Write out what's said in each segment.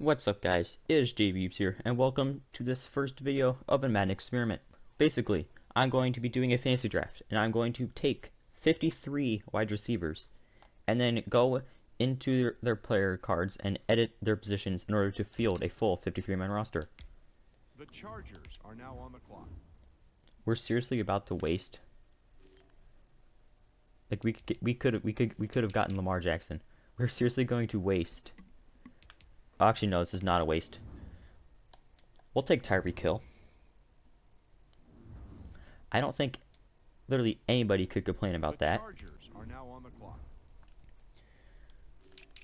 What's up guys, it is JBeebs here, and welcome to this first video of a Madden experiment. Basically, I'm going to be doing a fantasy draft, and I'm going to take 53 wide receivers, and then go into their player cards and edit their positions in order to field a full 53-man roster. The Chargers are now on the clock. We're seriously about to waste. Like we could have gotten Lamar Jackson. We're seriously going to waste. Actually, no, this is not a waste. We'll take Tyreek Hill. I don't think literally anybody could complain about that. The Chargers are now on the clock.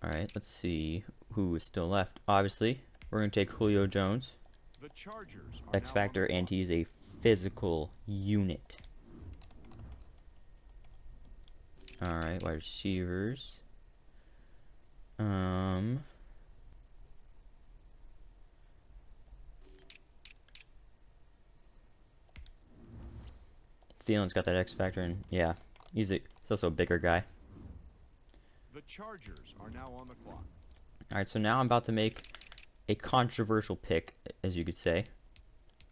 Alright, let's see who is still left. Obviously, we're going to take Julio Jones. The Chargers are X now Factor, on the and clock. he's a physical unit. Alright, wide receivers. Thielen's got that X Factor, and yeah, he's also a bigger guy. The Chargers are now on the clock. Alright, so now I'm about to make a controversial pick, as you could say.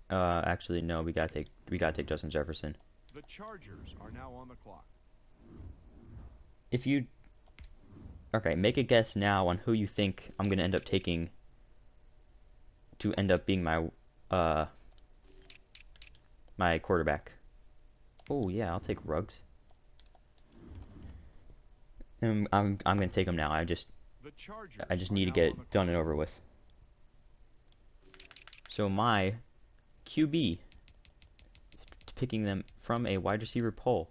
Actually, no, we gotta take Justin Jefferson. The Chargers are now on the clock. Okay, make a guess now on who you think I'm gonna end up taking to end up being my my quarterback. Oh yeah, I'll take Ruggs. And I'm gonna take him now. I just need to get it done and over with. So my QB, picking them from a wide receiver pool,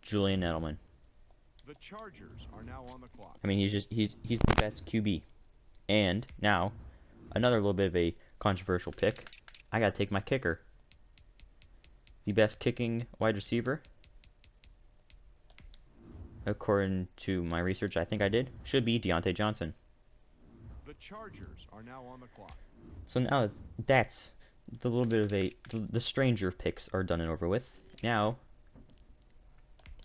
Julian Edelman. The Chargers are now on the clock. I mean, he's the best QB. And now, another little bit of a controversial pick. I gotta take my kicker. The best kicking wide receiver, according to my research, I think I did, should be Deontay Johnson. The Chargers are now on the clock. So now that's the little bit of the stranger picks are done and over with. Now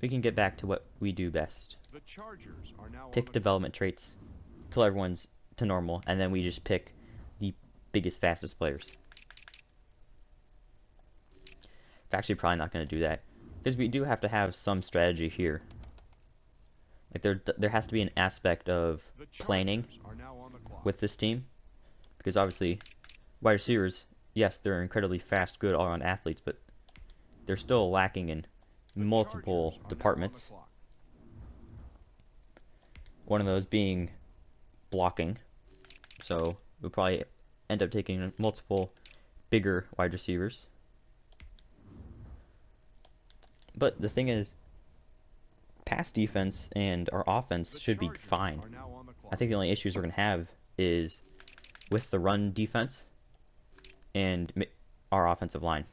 we can get back to what we do best. The Chargers are now pick development traits till everyone's to normal, and then we just pick the biggest, fastest players. Actually, probably not going to do that because we do have to have some strategy here. Like there has to be an aspect of planning with this team, because obviously wide receivers, yes, they're incredibly fast, good all-around athletes, but they're still lacking in multiple departments. One of those being blocking. So we'll probably end up taking multiple bigger wide receivers. But the thing is, pass defense and our offense should be fine. I think the only issues we're going to have is with the run defense and our offensive line.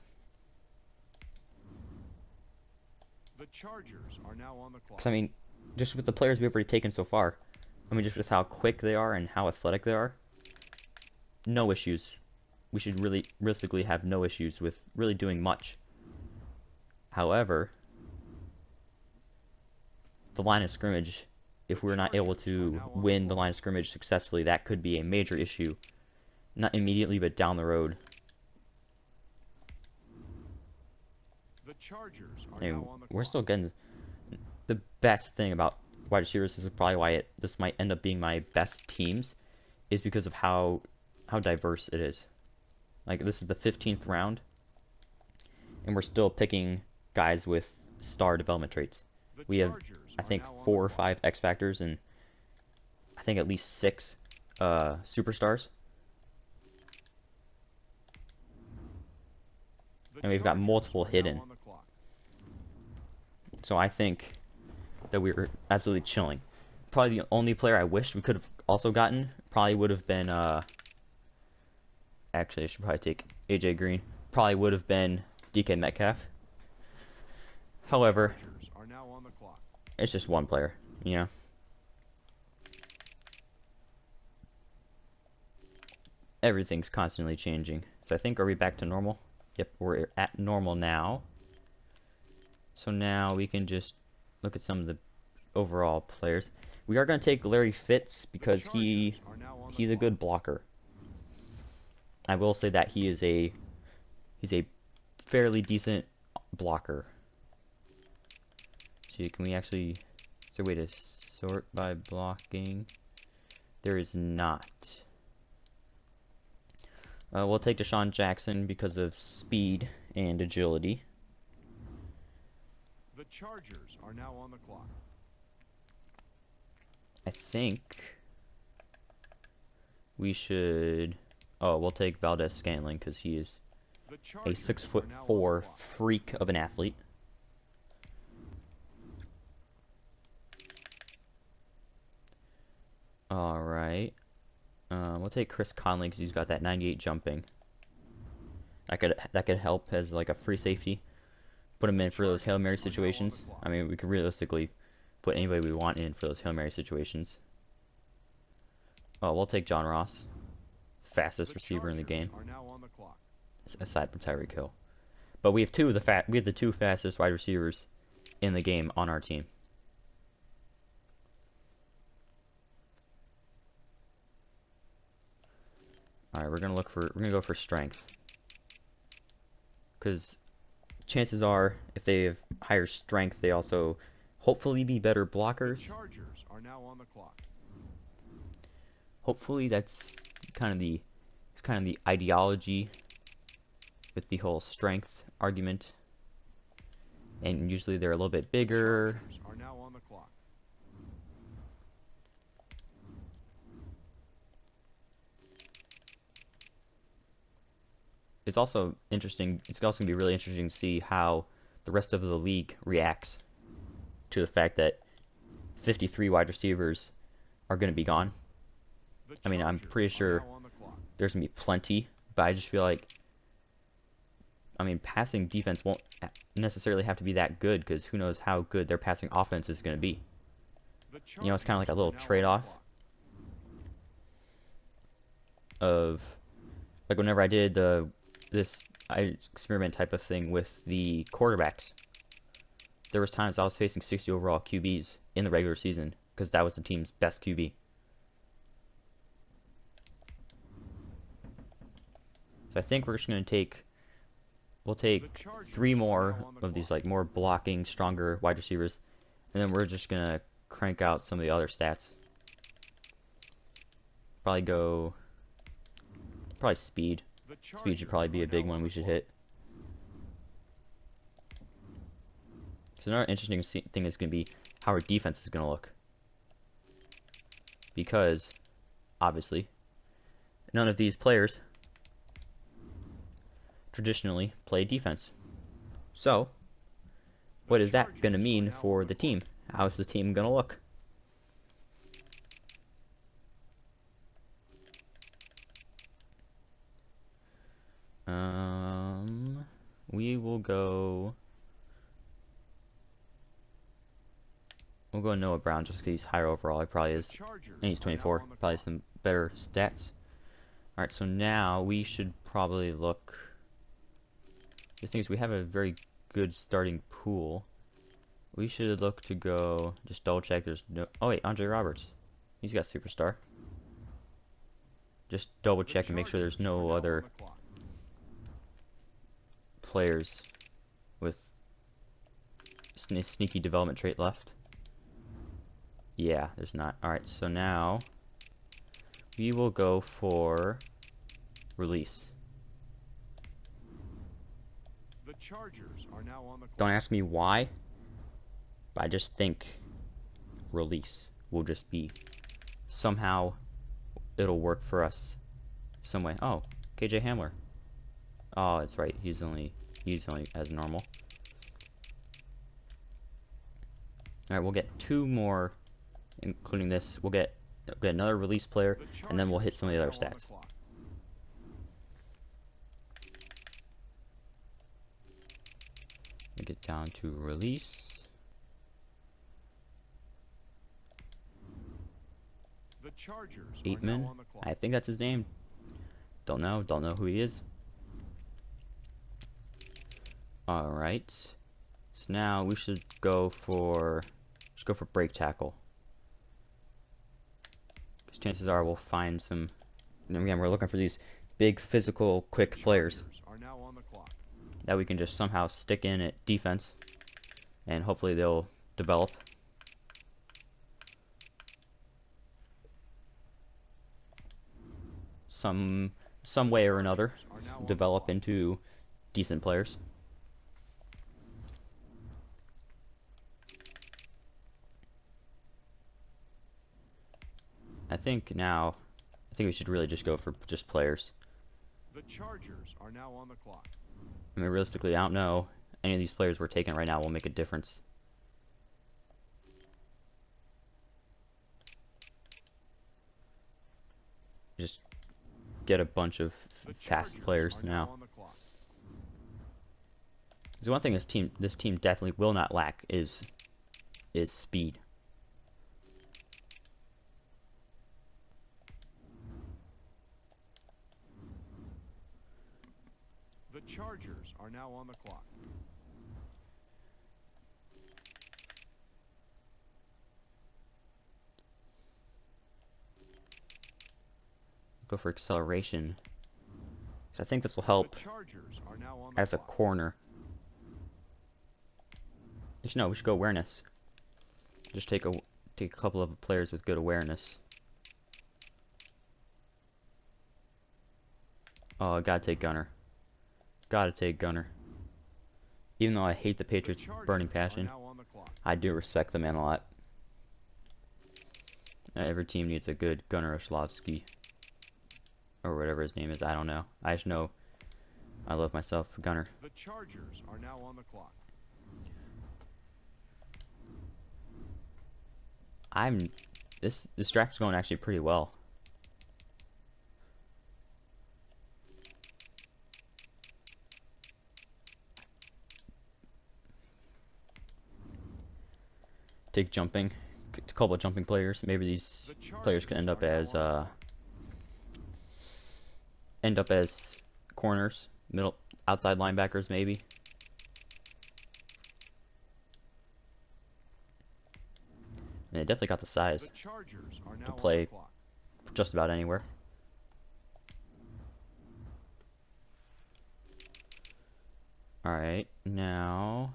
The Chargers are now on the clock. 'Cause, I mean, just with the players we've already taken so far, I mean, just with how quick they are and how athletic they are, no issues. We should really realistically have no issues with really doing much. However, the line of scrimmage, if we're not able to win the line of scrimmage successfully, that could be a major issue. Not immediately, but down the road. The Chargers are And now on the we're clock. still getting the best thing about wide receivers. This is probably why this might end up being my best teams, is because of how diverse it is. Like, this is the 15th round, and we're still picking guys with star development traits. We have, I think, 4 or 5 X Factors and I think at least 6 superstars. And we've got multiple hidden. So I think that we were absolutely chilling. Probably the only player I wish we could have also gotten probably would have been, actually I should probably take AJ Green. Probably would have been DK Metcalf. However, it's just one player, you know. Everything's constantly changing. So I think, are we back to normal? Yep, we're at normal now. So now we can just look at some of the overall players. We are going to take Larry Fitz The because Chargers are now on the he's a clock. good blocker. I will say that he's a fairly decent blocker. See, can we actually... Is there a way to sort by blocking? There is not. We'll take Deshaun Jackson because of speed and agility. The Chargers are now on the clock. I think we should... Oh, we'll take Valdez Scantling because he is The a Chargers are now on the 6'4" clock. freak of an athlete. All right. We'll take Chris Conley because he's got that 98 jumping. That could help as like a free safety. Put him in for those Hail Mary Chargers are now on the situations. clock. I mean, we could realistically put anybody we want in for those Hail Mary situations. Oh, we'll take John Ross, fastest The receiver in the Chargers game, are now on the clock. aside from Tyreek Hill. But we have the two fastest wide receivers in the game on our team. All right, we're gonna go for strength, because chances are if they have higher strength, they also hopefully be better The blockers. Chargers are now on the clock. Hopefully that's kind of the it's kind of the ideology with the whole strength argument. And usually they're a little bit The bigger. Chargers are now on the clock. It's also interesting. It's also gonna be really interesting to see how the rest of the league reacts to the fact that 53 wide receivers are going to be gone. The I mean, I'm Chargers pretty are sure now on the clock. there's going to be plenty, but I just feel like, I mean, passing defense won't necessarily have to be that good because who knows how good their passing offense is going to be. The You know, it's kind of like a Chargers little are now on the trade-off clock. of, like, whenever I did this experiment type of thing with the quarterbacks, there was times I was facing 60 overall QBs in the regular season because that was the team's best QB. So I think we're just going to we'll The take Chargers 3 are more now on the of these clock. like more blocking, stronger wide receivers, and then we're just going to crank out some of the other stats. Probably speed. The Speed should Chargers probably be are a big now one on we the should clock. hit. So another interesting thing is going to be how our defense is going to look. Because, obviously, none of these players traditionally play defense. So, The what is that going to Chargers are mean now on for the the clock. team? How is the team going to look? We will go... We'll go Noah Brown just because he's higher overall. He probably The is. Chargers And he's are now 24. on the Probably clock. some better stats. Alright, so now we should probably look... The thing is, we have a very good starting pool. We should look to go... Just double check there's no... Oh wait, Andre Roberts. He's got superstar. Just double The check and make sure Chargers there's are no now on other the clock. players with sneaky development trait left. Yeah, there's not. Alright, so now we will go for release. The Chargers are now on the clock. Don't ask me why, but I just think release will just be somehow it'll work for us some way. Oh, KJ Hamler. Oh, it's right. He's only as normal. All right, we'll get 2 more, including this. We'll get another release player, The and then we'll hit Chargers some of are the other now on the stats. clock. We get down to release. The Chargers are now Aitman. on the clock. I think that's his name. Don't know who he is. Alright. So now we should go for break tackle. Because chances are we'll find some. And again, we're looking for these big, physical, The quick players Chargers are now on the clock. that we can just somehow stick in at defense, and hopefully they'll develop. Some The way or another, Chargers are now on the develop clock. into decent players. I think now, I think we should really just go for just players. The Chargers are now on the clock. I mean, realistically, I don't know any of these players we're taking right now will make a difference. Just get a bunch of The fast Chargers players are now now. on the clock. Because one thing this team definitely will not lack is speed. The Chargers are now on the clock. Go for acceleration. So I think this will The help Chargers are now on the as a clock. corner. Actually, no, we should go awareness. Just take a couple of players with good awareness. Oh, I gotta take Gunner. Gotta take Gunner. Even though I hate the The Patriots' burning Chargers are passion, now on the clock. I do respect the man a lot. Every team needs a good Gunner Oshlovsky. Or whatever his name is, I don't know. I just know I love myself Gunner. The Chargers are now on the clock. This draft's going actually pretty well. Take jumping, a couple of jumping players. Maybe these The players could Chargers are now on the clock. end up as corners, middle, outside linebackers maybe. And they definitely got the The size Chargers are now to on the play clock. just about anywhere. Alright, now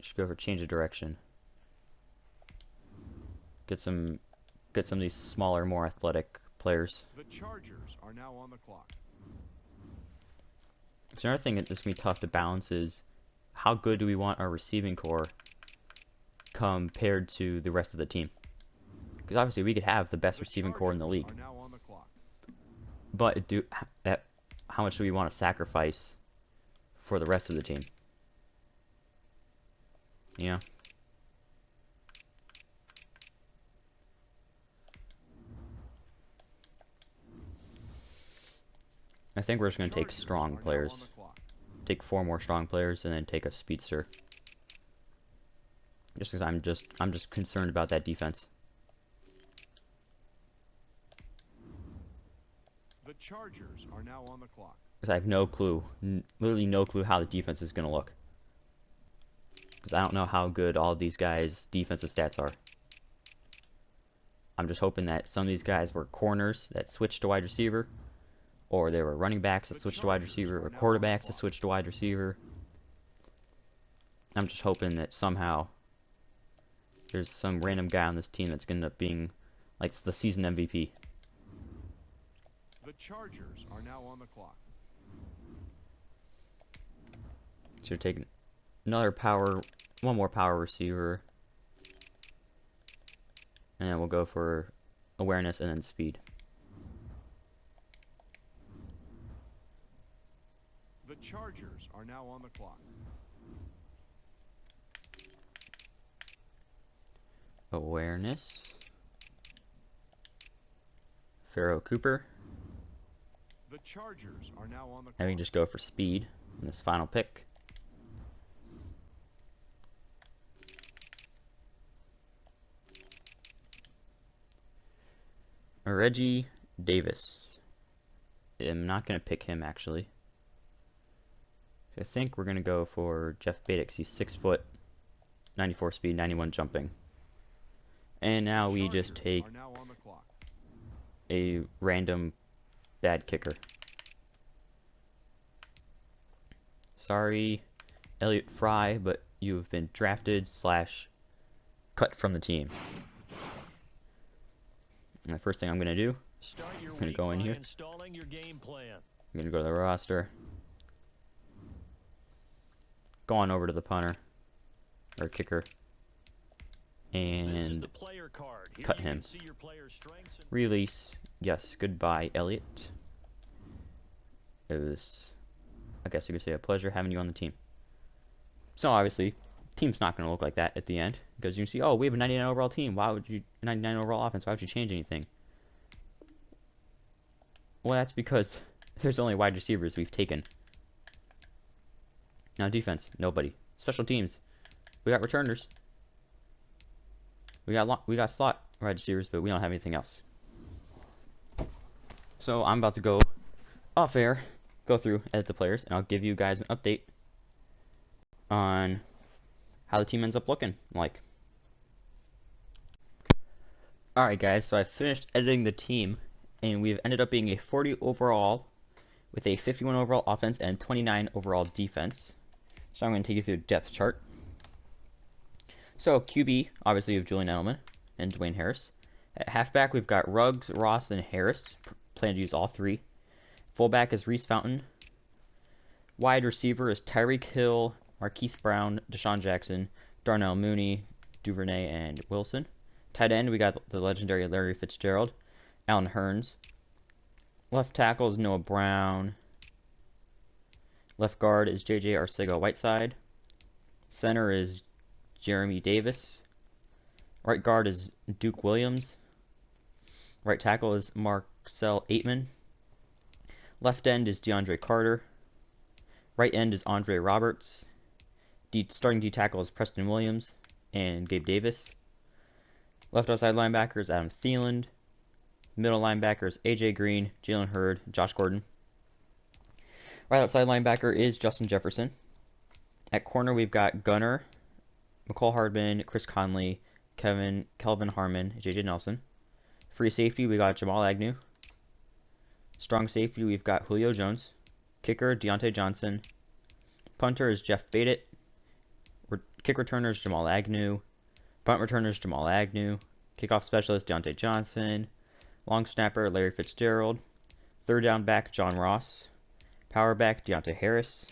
should go for change of direction. Get some of these smaller, more athletic players. The Chargers are now on the clock. So another thing that's gonna be tough to balance is how good do we want our receiving core compared to the rest of the team? Because obviously we could have the best The receiving core in the Chargers league, are now on the clock. but how much do we want to sacrifice for the rest of the team? Yeah. I think we're just going to take Chargers strong are now on players. the clock. Take 4 more strong players and then take a speedster. Just because I'm just concerned about that defense. The Chargers are now on the clock. Because I have no clue, literally no clue how the defense is going to look. Because I don't know how good all of these guys' defensive stats are. I'm just hoping that some of these guys were corners that switched to wide receiver, or they were running backs that The switched to wide Chargers receiver, are or now on the quarterbacks that clock. switched to wide receiver. I'm just hoping that somehow there's some random guy on this team that's going to end up being like the season MVP. The Chargers are now on the clock. Should take one more power receiver, and then we'll go for awareness and then speed. The Chargers are now on the clock. Awareness. Pharaoh Cooper. The Chargers are now on the And we clock. can just go for speed in this final pick. Reggie Davis. I'm not going to pick him, actually. I think we're going to go for Jeff Bada because he's 6 foot, 94 speed, 91 jumping. And The now we just Chargers take are now on the clock. a random bad kicker. Sorry, Elliott Fry, but you've been drafted / cut from the team. And the first thing I'm going to do, I'm going to go in here. I'm going to go to the roster. Go on over to the punter, or kicker, and cut him. Release. Yes, goodbye, Elliott. It was, I guess you could say, a pleasure having you on the team. So obviously, team's not going to look like that at the end, because you can see, oh, we have a 99 overall team. Why would you 99 overall offense? Why would you change anything? Well, that's because there's only wide receivers we've taken. Now defense, nobody. Special teams, we got returners. We got slot wide receivers, but we don't have anything else. So I'm about to go off air, go through, edit the players, and I'll give you guys an update on how the team ends up looking like. Alright guys, so I finished editing the team, and we've ended up being a 40 overall with a 51 overall offense and 29 overall defense. So I'm going to take you through the depth chart. So QB, obviously we have Julian Edelman and Dwayne Harris. At halfback we've got Ruggs, Ross, and Harris. Plan to use all three. Fullback is Reese Fountain. Wide receiver is Tyreek Hill, Marquise Brown, Deshaun Jackson, Darnell Mooney, Duvernay, and Wilson. Tight end, we got the legendary Larry Fitzgerald, Alan Hearns. Left tackle is Noah Brown. Left guard is J.J. Arcega-Whiteside. Center is Jeremy Davis. Right guard is Duke Williams. Right tackle is Marcel Aitman. Left end is DeAndre Carter. Right end is Andre Roberts. Starting D tackle is Preston Williams and Gabe Davis. Left outside linebacker is Adam Thielen. Middle linebacker is AJ Green, Jalen Hurd, Josh Gordon. Right outside linebacker is Justin Jefferson. At corner we've got Gunner, McCall Hardman, Chris Conley, Kelvin Harmon, JJ Nelson. Free safety we got Jamal Agnew. Strong safety we've got Julio Jones. Kicker Deontay Johnson. Punter is Jeff Badett. Kick returner is Jamal Agnew. Punt returner is Jamal Agnew. Kickoff specialist Deontay Johnson. Long snapper Larry Fitzgerald. Third down back John Ross. Power back Deontay Harris.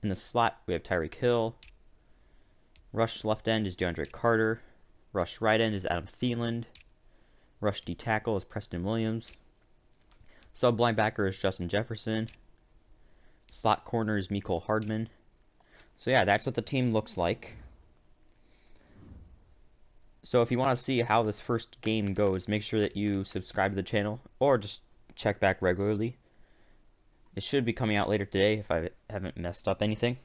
In the slot we have Tyreek Hill. Rush left end is DeAndre Carter. Rush right end is Adam Thielen. Rush D tackle is Preston Williams. Sub linebacker is Justin Jefferson. Slot corner is McCall Hardman. So yeah, that's what the team looks like. So if you want to see how this first game goes, make sure that you subscribe to the channel or just check back regularly. It should be coming out later today if I haven't messed up anything.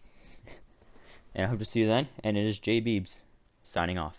And I hope to see you then. And it is J Beebs signing off.